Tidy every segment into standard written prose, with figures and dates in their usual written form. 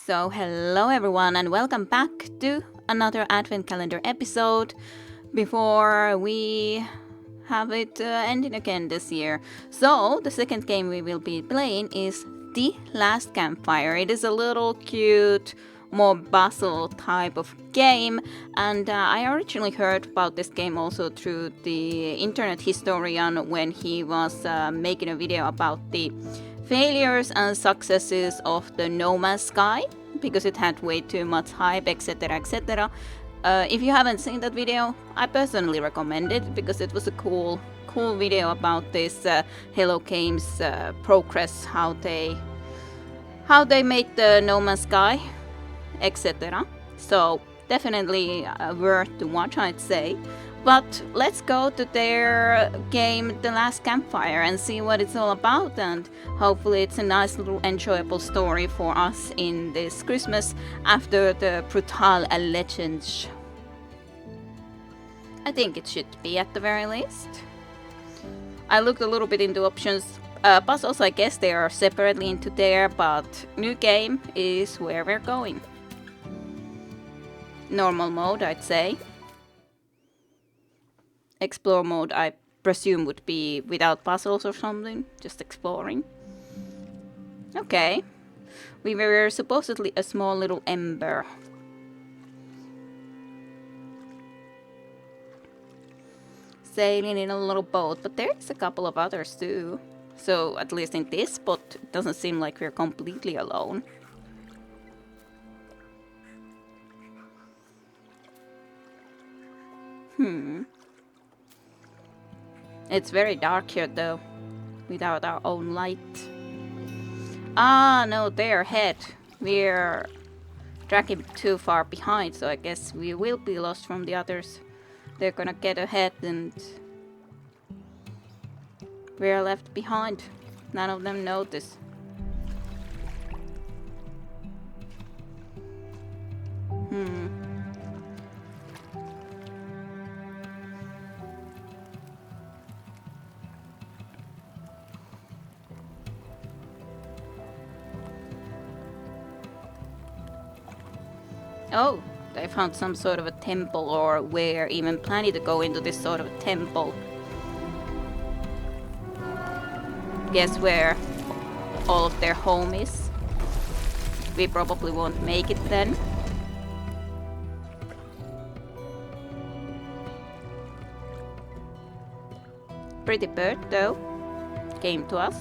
So, hello everyone, and welcome back to another Advent Calendar episode before we have it ending again this year. So, the second game we will be playing is The Last Campfire. It is a little cute, more puzzle type of game, and I originally heard about this game also through the internet historian when he was making a video about the failures and successes of the No Man's Sky because it had way too much hype, etc. etc. If you haven't seen that video, I personally recommend it because it was a cool video about this Hello Games progress, how they made the No Man's Sky, etc. So definitely worth to watch, I'd say. But let's go to their game, The Last Campfire, and see what it's all about, and hopefully it's a nice little enjoyable story for us in this Christmas after the brutal legends. I think it should be at the very least. I looked a little bit into options. Puzzles, I guess they are separately into there, but new game is where we're going. Normal mode, I'd say. Explore mode, I presume, would be without puzzles or something, just exploring. Okay. We were supposedly a small little ember. Sailing in a little boat, but there's a couple of others too. So, at least in this spot, it doesn't seem like we're completely alone. It's very dark here though, without our own light. Ah, no, they're ahead. We're tracking too far behind, so I guess we will be lost from the others. They're gonna get ahead and we're left behind. None of them notice. Oh, they found some sort of a temple, or we're even planning to go into this sort of a temple. Guess where all of their home is. We probably won't make it then. Pretty bird though, came to us.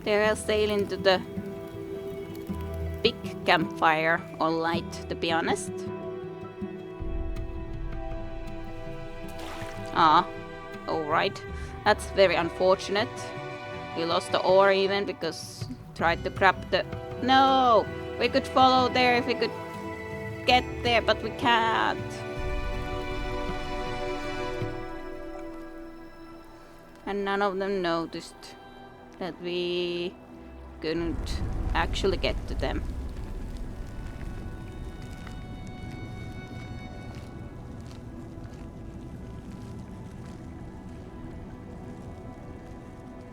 They're sailing to the big campfire, or light, to be honest. Ah, alright. That's very unfortunate. We lost the oar even because tried to grab the... No! We could follow there if we could get there, but we can't. And none of them noticed that we couldn't actually get to them.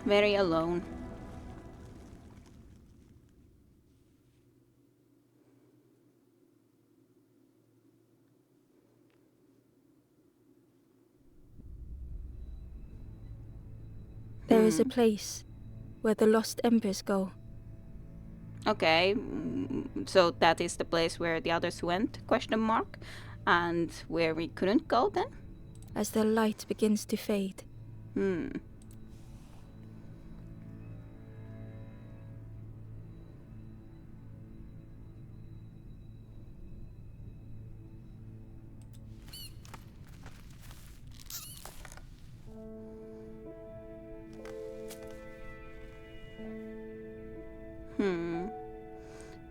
Very alone. There is a place where the lost embers go. Okay, so that is the place where the others went, question mark, and where we couldn't go then? As their light begins to fade.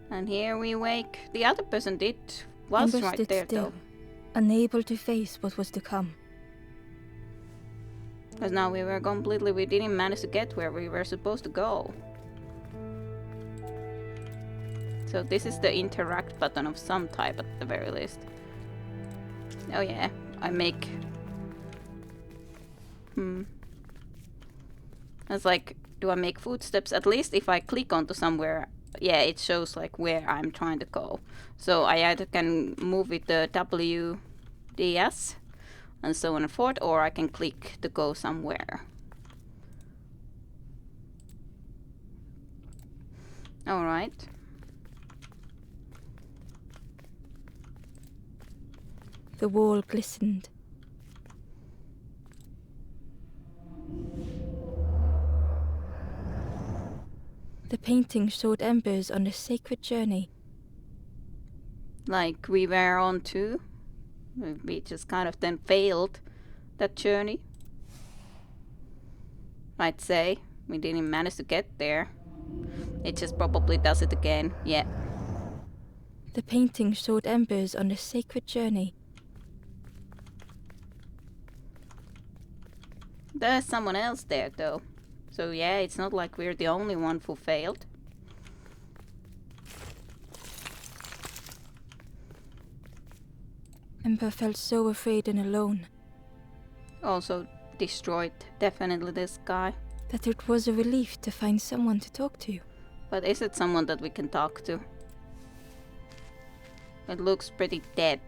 And here we wake. The other person was Embers right stood there still, though. unable to face what was to come. Because now we didn't manage to get where we were supposed to go. So this is the interact button of some type at the very least. Oh yeah, I make... It's like, do I make footsteps? At least if I click onto somewhere, yeah, it shows like where I'm trying to go. So I either can move with the WDS and so on and forth, or I can click to go somewhere. Alright. The wall glistened. The painting showed embers on a sacred journey. Like we were on too. We just kind of then failed that journey. I'd say. We didn't manage to get there. It just probably does it again. Yeah. The painting showed embers on a sacred journey. There's someone else there though. So yeah, it's not like we're the only one who failed. Ember felt so afraid and alone Also destroyed definitely this guy. that it was a relief to find someone to talk to. But is it someone that we can talk to? It looks pretty dead.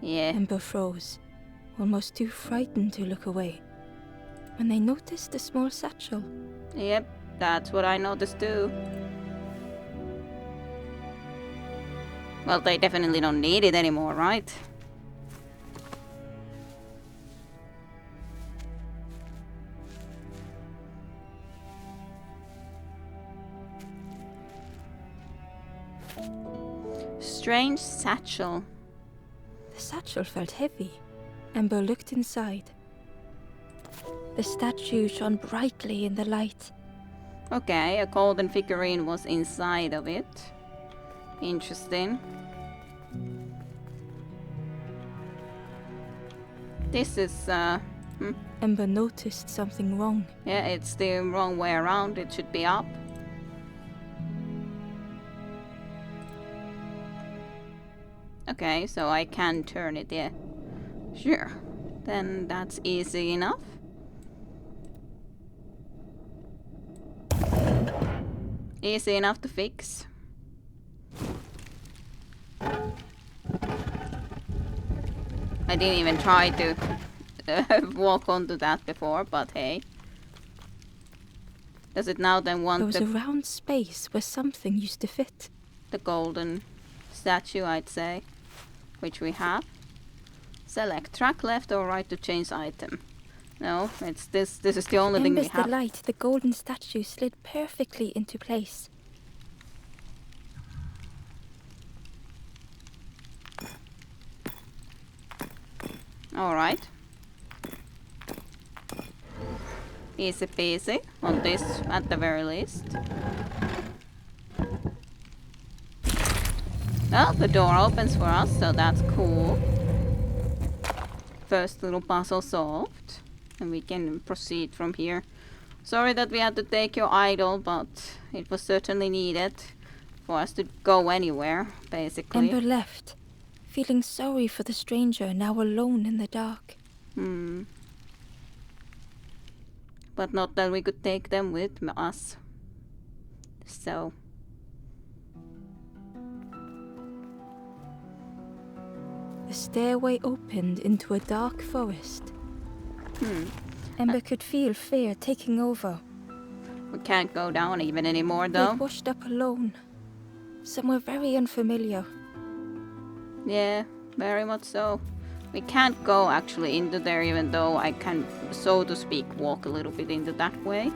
Yeah. Ember froze, almost too frightened to look away, when they noticed a small satchel. Yep, that's what I noticed too. Well, they definitely don't need it anymore, right? Strange satchel. The satchel felt heavy. Ember looked inside. The statue shone brightly in the light. Okay, a golden figurine was inside of it. Interesting. This is, Ember noticed something wrong. yeah, it's the wrong way around. It should be up. Okay, so I can turn it, yeah. Sure. Then that's easy enough. Easy enough to fix. I didn't even try to walk onto that before, but hey. Does it now then There want was a round space where something used to fit. the golden statue, I'd say, which we have. Select track left or right to change item. No, it's this. This is the only thing we Ember's have. delight, the golden statue slid perfectly into place. All right. Easy peasy on this at the very least. Well, the door opens for us, so that's cool. First little puzzle solved. And we can proceed from here. Sorry that we had to take your idol, but it was certainly needed for us to go anywhere, basically. Ember left, feeling sorry for the stranger now alone in the dark. But not that we could take them with us. So... The stairway opened into a dark forest. Ember could feel fear taking over. we can't go down even anymore, though. They washed up alone, somewhere very unfamiliar. Yeah, very much so. We can't go actually into there, even though I can, so to speak, walk a little bit into that way.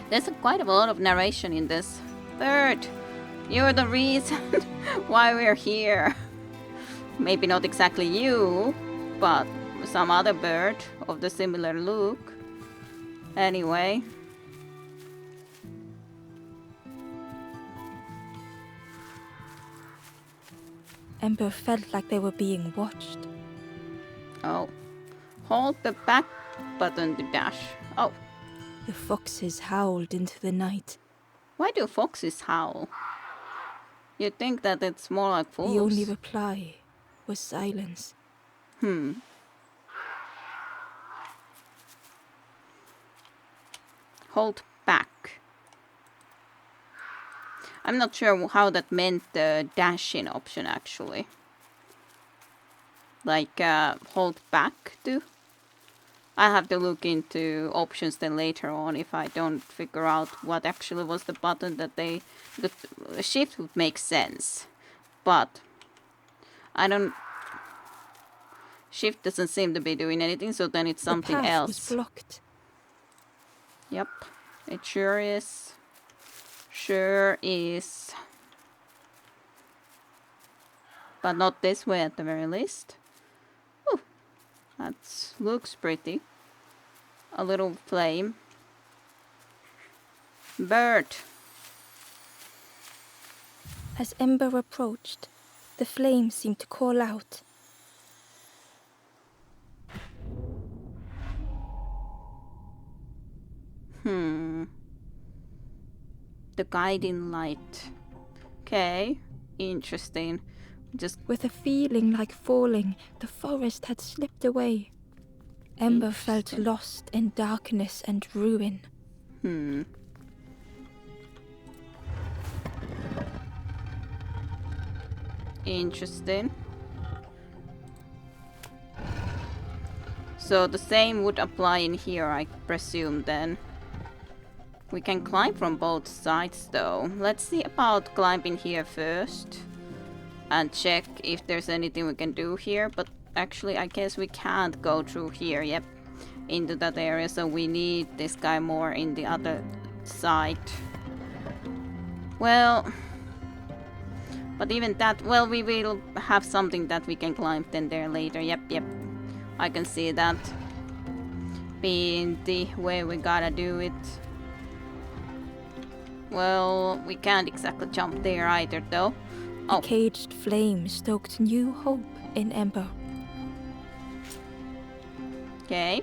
There's quite a lot of narration in this. Bird, you're the reason why we're here. Maybe not exactly you, but some other bird of the similar look. Anyway. Ember felt like they were being watched. Oh. Hold the back button to dash. Oh. The foxes howled into the night. Why do foxes howl? You'd think that it's more like wolves. The only reply was silence. Hold back. I'm not sure how that meant the dash-in option actually. Like hold back to? I have to look into options then later on if I don't figure out what actually was the button that they... The shift would make sense. But I don't... Shift doesn't seem to be doing anything, so then it's something the path else. was blocked. Yep, it sure is. Sure is. But not this way at the very least. Ooh, that looks pretty. A little flame. Bird. As Ember approached, the flame seemed to call out. The guiding light. Okay, interesting. Just With a feeling like falling, the forest had slipped away. Ember felt lost in darkness and ruin. Interesting. So the same would apply in here, I presume then. We can climb from both sides though. Let's see about climbing here first. And check if there's anything we can do here. But actually I guess we can't go through here, yep. Into that area, so we need this guy more in the other side. Well... But even that, well, we will have something that we can climb then there later. Yep. I can see that being the way we gotta do it. Well, we can't exactly jump there either though. The caged flame stoked new hope in Ember. Okay.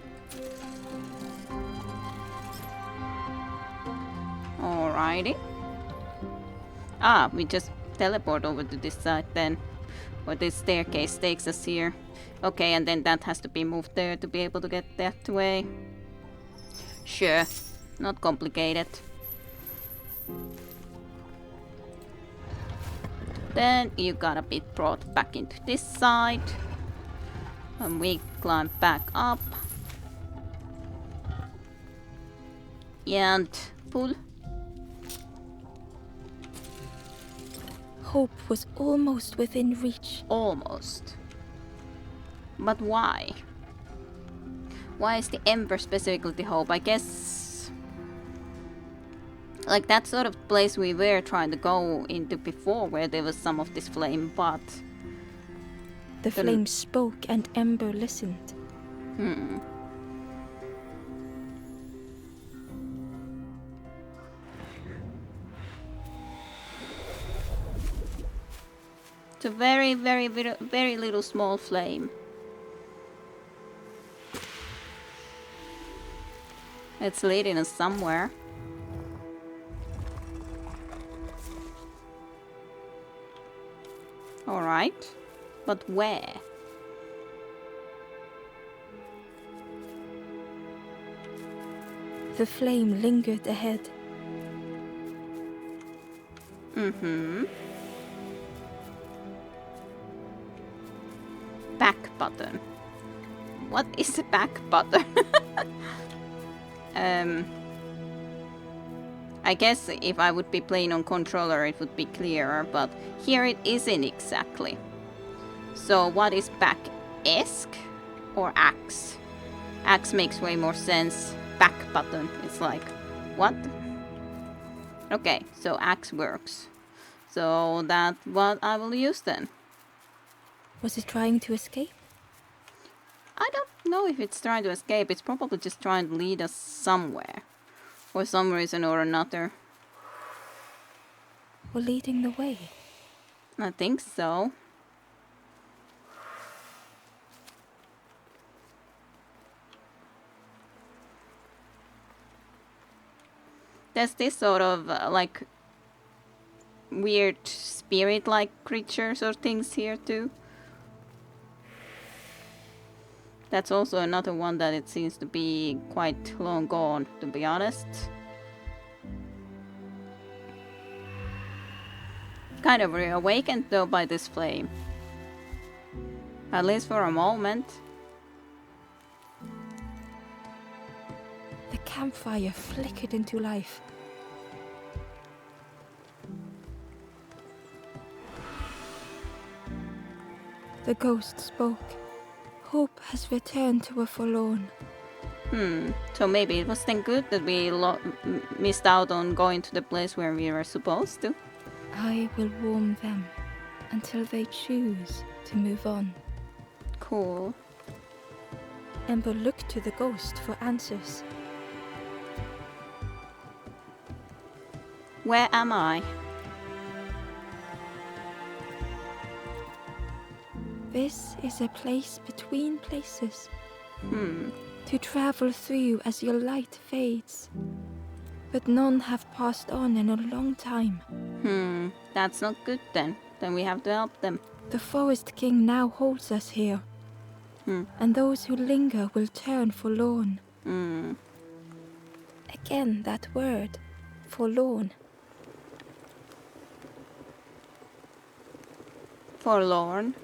Alrighty. Ah, we just teleport over to this side then. Or this staircase takes us here. Okay, and then that has to be moved there to be able to get that way. Sure. Not complicated. Then you gotta be brought back into this side. And we climb back up. And pull. Hope was almost within reach. Almost. But why? Why is the Ember specifically the hope? I guess... Like that sort of place we were trying to go into before, where there was some of this flame, but... The flame spoke and Ember listened. It's a very, very, very, very little small flame. It's leading us somewhere. Alright. But where? The flame lingered ahead. Back button. What is a back button? I guess if I would be playing on controller it would be clearer, but here it isn't exactly. So what is back? Esque or axe? Axe makes way more sense. Back button, it's like, what? Okay, so axe works. So that's what I will use then. Was it trying to escape? I don't know if it's trying to escape. It's probably just trying to lead us somewhere. For some reason or another. Or leading the way? I think so. There's this sort of like weird spirit-like creatures or things here too. That's also another one that it seems to be quite long gone, to be honest. Kind of reawakened though by this flame. At least for a moment. The campfire flickered into life. The ghost spoke. Hope has returned to a forlorn. So maybe it was then good that we missed out on going to the place where we were supposed to. I will warm them until they choose to move on. Cool. Ember looked to the ghost for answers. Where am I? This is a place between places. Hmm. To travel through as your light fades. But none have passed on in a long time. That's not good then. Then we have to help them. The Forest King now holds us here. And those who linger will turn forlorn. Again, that word, forlorn. Forlorn.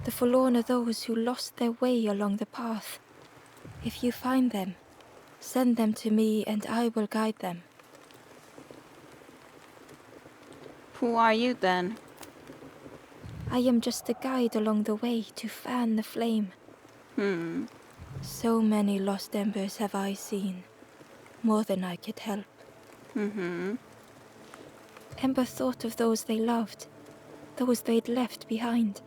The forlorn are those who lost their way along the path. If you find them, send them to me and I will guide them. Who are you then? I am just a guide along the way to fan the flame. So many lost embers have I seen, more than I could help. Ember thought of those they loved, those they'd left behind.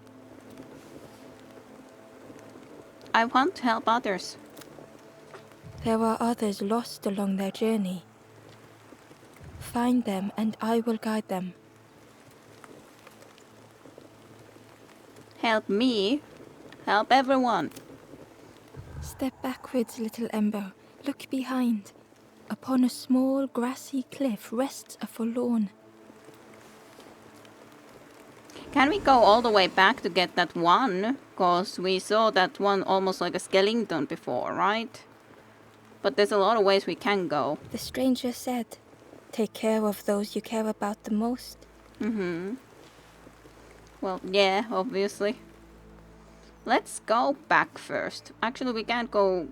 I want to help others. There are others lost along their journey. Find them and I will guide them. Help me. Help everyone. Step backwards, little Ember. Look behind. Upon a small grassy cliff rests a forlorn. Can we go all the way back to get that one? Because we saw that one almost like a skeleton before, right? But there's a lot of ways we can go. The stranger said, take care of those you care about the most. Well, yeah, obviously. Let's go back first. Actually, we can't go...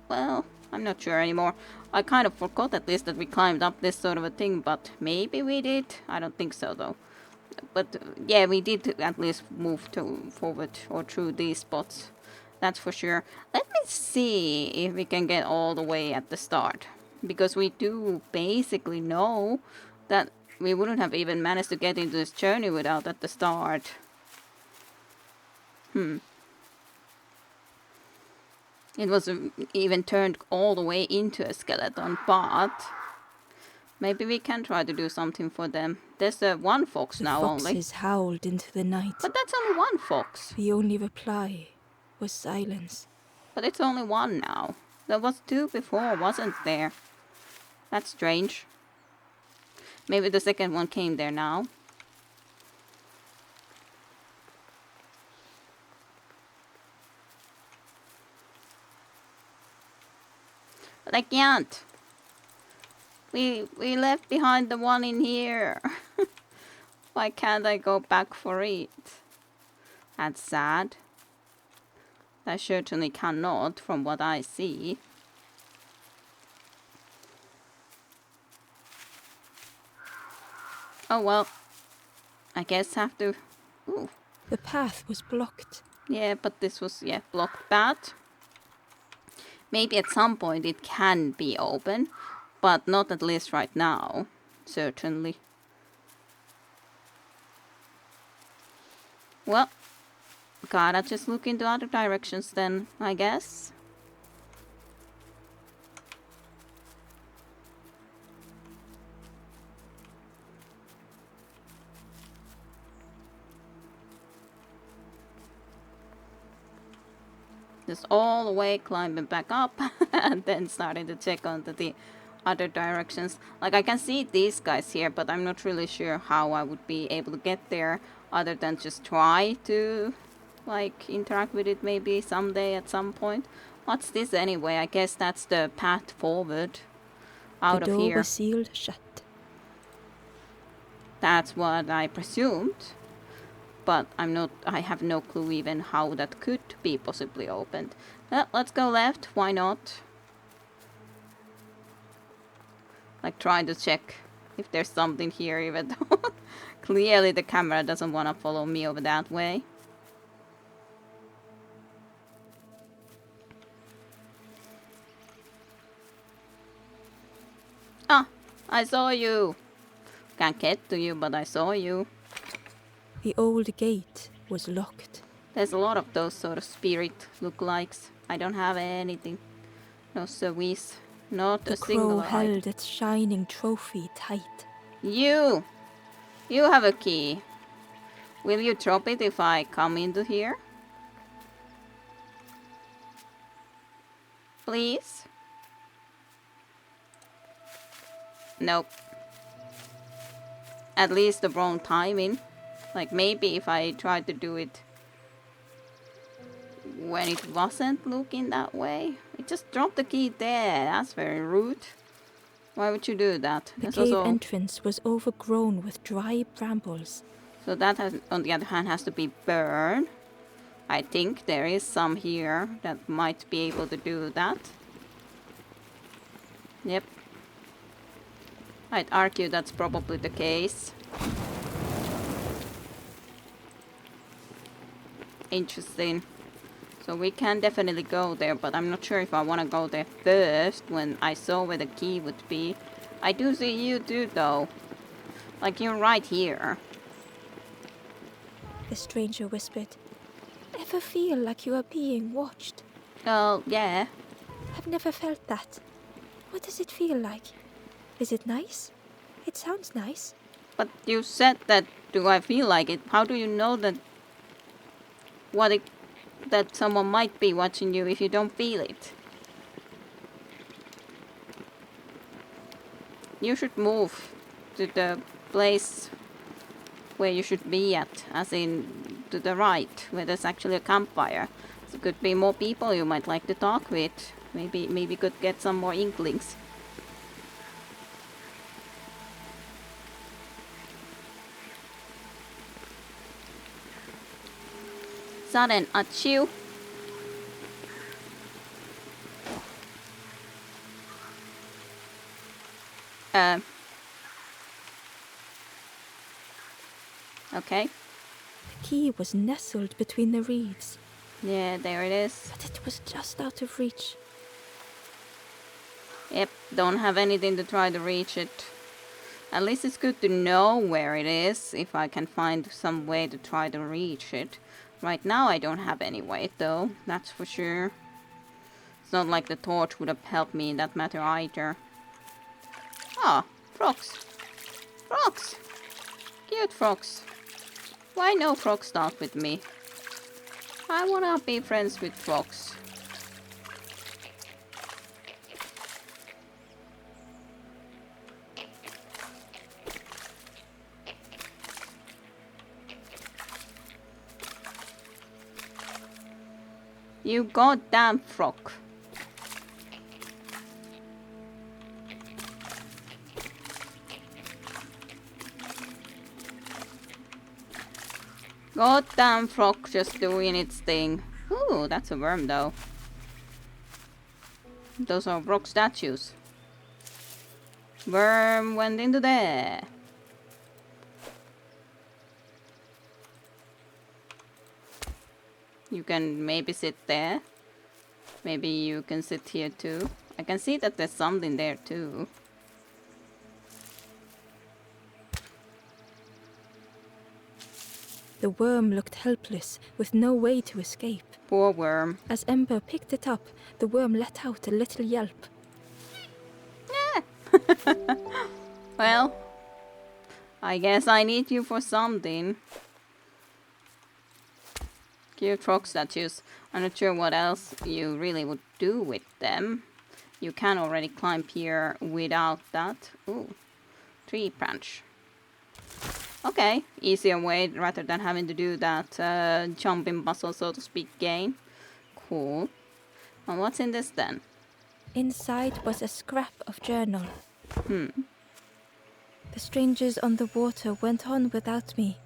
Well, I'm not sure anymore. I kind of forgot at least that we climbed up this sort of a thing, but maybe we did. I don't think so, though. But, yeah, we did at least move forward or through these spots. That's for sure. Let me see if we can get all the way at the start. Because we do basically know that we wouldn't have even managed to get into this journey without at the start. It was even turned all the way into a skeleton, but maybe we can try to do something for them. There's one fox now only. The foxes howled into the night. But that's only one fox. The only reply was silence. But it's only one now. There was two before, wasn't there? That's strange. Maybe the second one came there now. But I can't. We left behind the one in here. Why can't I go back for it? That's sad. I certainly cannot, from what I see. Oh well. I guess have to... Ooh. The path was blocked. Yeah, but this was, blocked path. Maybe at some point it can be open, but not at least right now. Certainly. Well, gotta just look into other directions then, I guess. Just all the way climbing back up and then starting to check onto the other directions. Like, I can see these guys here, but I'm not really sure how I would be able to get there other than just try to, like, interact with it maybe someday at some point. What's this anyway? I guess that's the path forward out The of door here. was sealed shut. That's what I presumed. But I have no clue even how that could be possibly opened. Well, let's go left, why not? Like, trying to check if there's something here, even though clearly the camera doesn't want to follow me over that way. Ah, I saw you. Can't get to you, but I saw you. The old gate was locked. There's a lot of those sort of spirit lookalikes. I don't have anything. No service. Not The a single crow item. held its shining trophy tight. You have a key. Will you drop it if I come into here? Please? Nope. At least the wrong timing. Like, maybe if I tried to do it when it wasn't looking that way. It just dropped the key there. That's very rude. Why would you do that? The There's cave also, entrance was overgrown with dry brambles. so that has, on the other hand, has to be burned. I think there is some here that might be able to do that. Yep. I'd argue that's probably the case. Interesting. So we can definitely go there, but I'm not sure if I want to go there first when I saw where the key would be. I do see you too, though. Like, you're right here. The stranger whispered, "Ever feel like you are being watched?" Oh, yeah. I've never felt that. What does it feel like? Is it nice? It sounds nice. But you said that, do I feel like it? How do you know that that someone might be watching you if you don't feel it? You should move to the place where you should be at, as in to the right, where there's actually a campfire. There could be more people you might like to talk with. Maybe could get some more inklings. Sudden achoo. Okay. The key was nestled between the reeds, Yeah, there it is. but it was just out of reach. Yep, don't have anything to try to reach it. At least it's good to know where it is, if I can find some way to try to reach it. Right now I don't have any way, though, that's for sure. It's not like the torch would have helped me in that matter either. Ah, frogs. Frogs! Cute frogs. Why no frogs talk with me? I wanna be friends with frogs. You goddamn frog. Goddamn frog just doing its thing. Ooh, that's a worm though. Those are rock statues. Worm went into there. You can maybe sit there. Maybe you can sit here too. I can see that there's something there too. The worm looked helpless, with no way to escape. Poor worm. As Ember picked it up, the worm let out a little yelp. Well, I guess I need you for something. Cute rock statues. I'm not sure what else you really would do with them. You can already climb here without that. Ooh, tree branch. Okay, easier way rather than having to do that jumping puzzle, so to speak, again. Cool. And what's in this then? Inside was a scrap of journal. Hmm. The strangers on the water went on without me.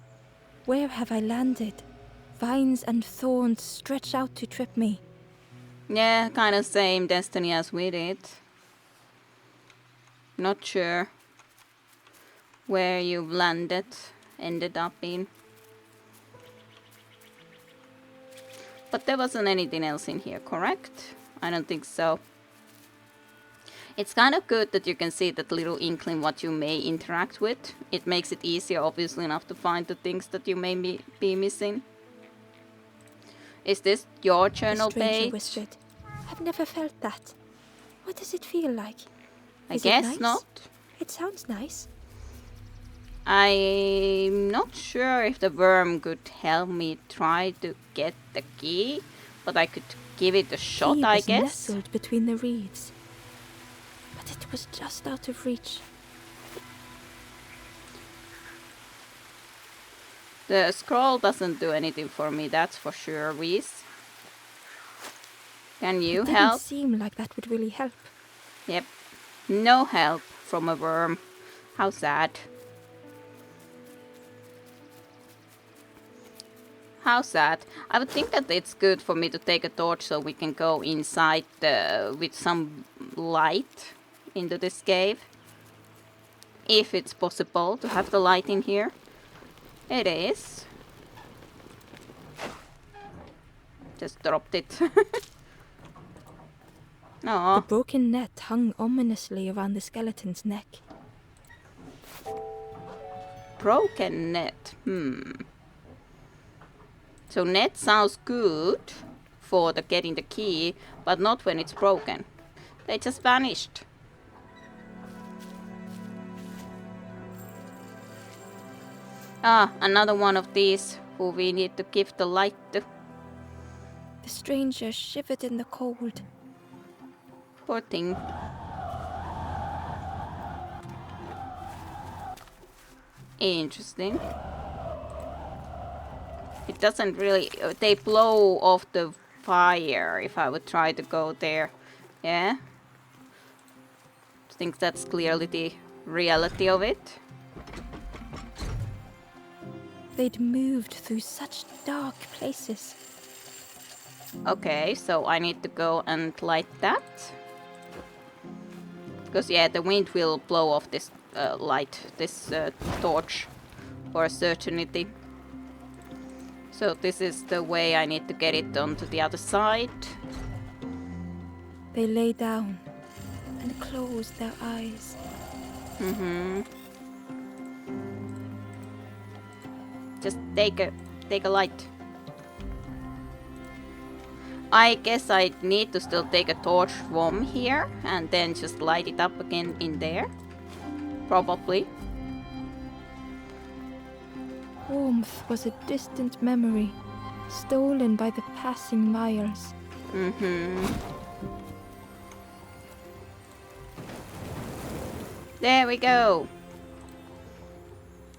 Where have I landed? Vines and thorns stretch out to trip me. Yeah, kind of same destiny as we did. Not sure where you've ended up in. But there wasn't anything else in here, correct? I don't think so. It's kind of good that you can see that little inkling what you may interact with. It makes it easier, obviously, enough to find the things that you may be missing. Is this your journal The stranger page? whispered, "I've never felt that. What does it feel like? I Is guess it nice? not. It sounds nice." I'm not sure if the worm could help me try to get the key, but I could give it a shot, Key I was guess. nestled between the reeds, but it was just out of reach. The scroll doesn't do anything for me, that's for sure, Reese. Can you It didn't help? seem like that would really help. Yep. No help from a worm. How sad. How sad. I would think that it's good for me to take a torch so we can go inside with some light into this cave. If it's possible to have the light in here. It is. Just dropped it. The Oh, broken net hung ominously around the skeleton's neck. broken net. So net sounds good for the getting the key, but not when it's broken. They just vanished. Ah, another one of these who we need to give the light to. The stranger shivered in the cold. Poor thing. Interesting. It doesn't really... They blow off the fire if I would try to go there. Yeah? I think that's clearly the reality of it. They'd moved through such dark places. Okay, so I need to go and light that. Because yeah, the wind will blow off this torch for a certainty. So this is the way I need to get it onto the other side. They lay down and closed their eyes. Just take a light. I guess I need to still take a torch from here and then just light it up again in there. Probably. Warmth was a distant memory, stolen by the passing miles. There we go.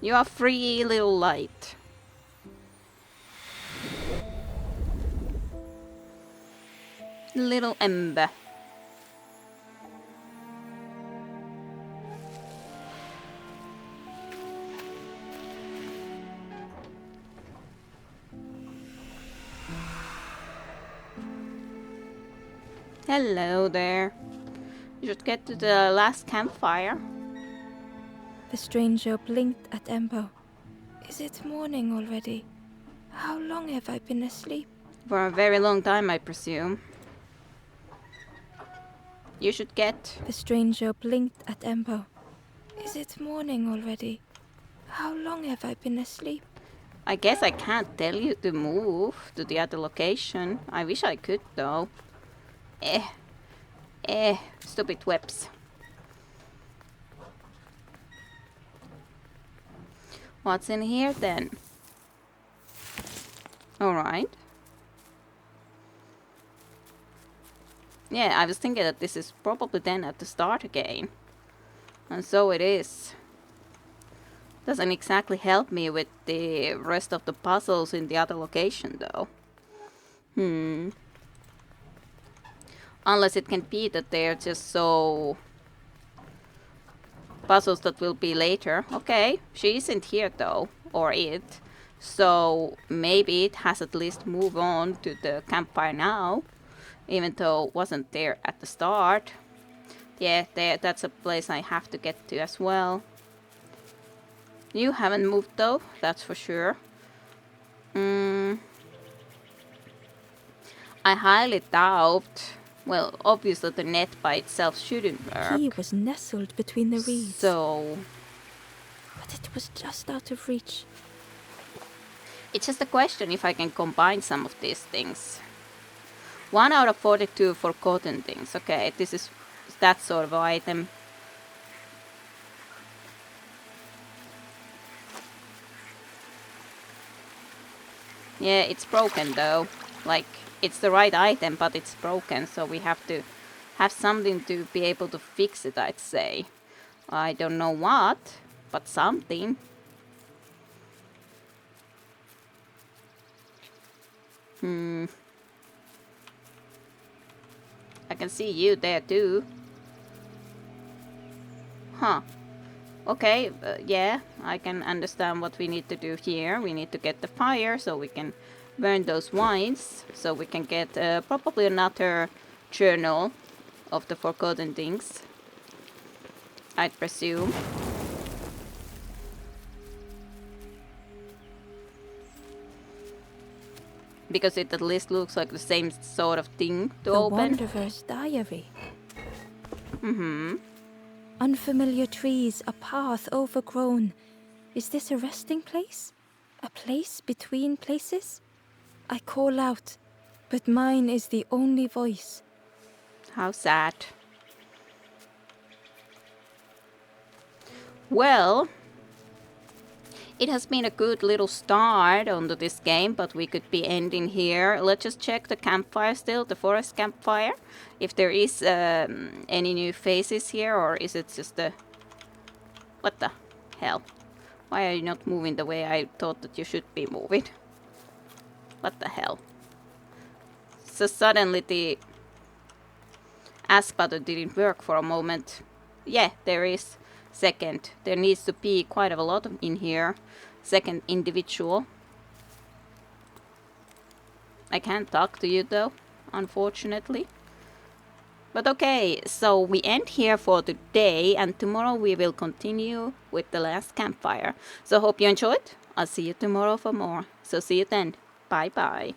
You are free, little light. Little ember. Hello there. You should get to the last campfire. The stranger blinked at Ember. Is it morning already? How long have I been asleep? For a very long time, I presume. You should get... The stranger blinked at Ember. Is it morning already? How long have I been asleep? I guess I can't tell you to move to the other location. I wish I could, though. Stupid webs. What's in here then? Alright. Yeah, I was thinking that this is probably then at the start again. And so it is. Doesn't exactly help me with the rest of the puzzles in the other location though. Unless it can be that they're just so puzzles that will be later. Okay, she isn't here though, or it. So maybe it has at least moved on to the campfire now, even though it wasn't there at the start. Yeah, that's a place I have to get to as well. You haven't moved though, that's for sure. I highly doubt. Well, obviously the net by itself shouldn't The key work. was nestled between the reeds, So but it was just out of reach. it's just a question if I can combine some of these things. 1 out of 42 forgotten things. Okay, this is that sort of item. Yeah, it's broken though. Like, it's the right item, but it's broken, so we have to have something to be able to fix it, I'd say. I don't know what, but something. I can see you there too. Huh. Okay, yeah, I can understand what we need to do here. We need to get the fire so we can burn those wines. So we can get probably another journal of the forgotten things, I'd presume. Because it at least looks like the same sort of thing to The open. Wanderer's Diary. Unfamiliar trees, a path overgrown. Is this a resting place? A place between places? I call out, but mine is the only voice. How sad. Well, it has been a good little start onto this game, but we could be ending here. Let's just check the campfire still, the forest campfire. If there is any new faces here, or is it just a... What the hell? Why are you not moving the way I thought that you should be moving? What the hell? So suddenly the S button didn't work for a moment. Yeah, there is. Second, there needs to be quite a lot in here. Second individual. I can't talk to you though, unfortunately. But okay, so we end here for today, and tomorrow we will continue with the last campfire. So hope you enjoyed. I'll see you tomorrow for more. So see you then. Bye bye.